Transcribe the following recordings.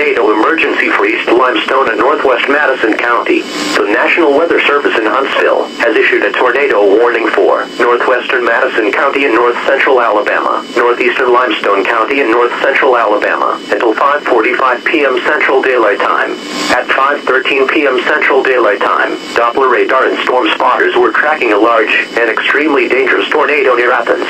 tornado emergency for East Limestone and Northwest Madison County. The National Weather Service in Huntsville has issued a tornado warning for northwestern Madison County and north central Alabama, northeastern Limestone County and north central Alabama until 5:45 p.m. Central Daylight Time. At 5:13 p.m. Central Daylight Time, Doppler radar and storm spotters were tracking a large and extremely dangerous tornado near Athens.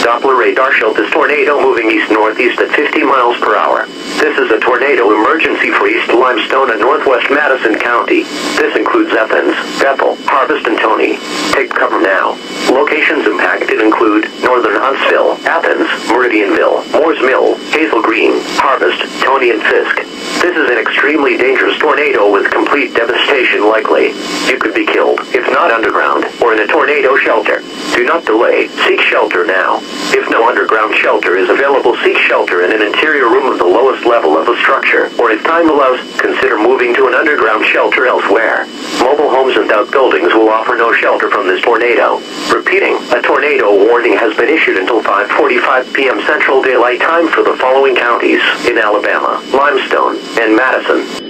Doppler radar showed this tornado moving east-northeast at 50 miles per hour. This is a tornado emergency for East Limestone and Northwest Madison County. This includes Athens, Bethel, Harvest, and Tony. Take cover now. Locations impacted include northern Huntsville, Athens, Meridianville, Moores Mill, Hazel Green, Harvest, Tony, and Fisk. This is an extremely dangerous tornado with complete devastation likely. You could be killed, if not underground, or in a tornado shelter. Do not delay. Seek shelter now. If no underground shelter is available, seek shelter in an interior room of the lowest level of the structure, or if time allows, consider moving to an underground shelter elsewhere. Mobile homes and outbuildings will offer no shelter from this tornado. Repeating, a tornado warning has been issued until 5:45 p.m. Central Daylight Time for the following counties in Alabama: Limestone and Madison.